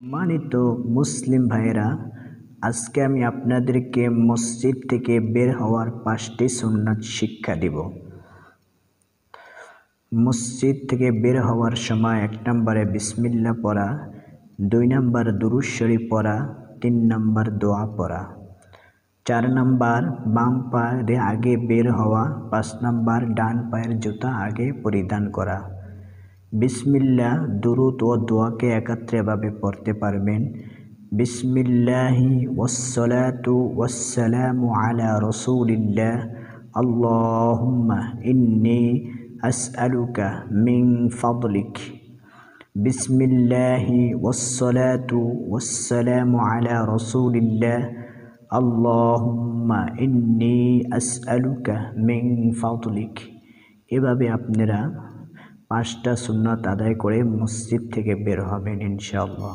সম্মানিত মুসলিম ভাইয়েরা, আজকে আমি আপনাদেরকে মসজিদ থেকে বের হওয়ার 5টি সুন্নাত শিক্ষা দিব। মসজিদ থেকে বের হওয়ার সময় 1 নম্বরে বিসমিল্লাহ পড়া, 2 নম্বর দুরূদ শরীফ পড়া, 3 নম্বর দোয়া পড়া, 4 নম্বর বাম পায়ে আগে বের হওয়া, 5 নম্বর ডান পায়ের জুতা আগে পরিধান করা। বিসমিল্লাহ, দুরূদ ও দোয়াকে একত্রে এভাবে পড়তে পারবেন। বিসমিল্লাহি ওয়াসসালাতু ওয়াসসালামু আলা রাসূলিল্লাহ, আল্লাহুম্মা ইন্নী আসআলুকা মিন ফাদলিক। বিসমিল্লাহি ওয়াসসালাতু ওয়াসসালামু আলা রাসূলিল্লাহ, আল্লাহুম্মা ইন্নী আসআলুকা মিন ফাদলিক। এভাবে আপনারা 5টা সুন্নাত আদায় করে মসজিদ থেকে বের হবেন ইনশাআল্লাহ।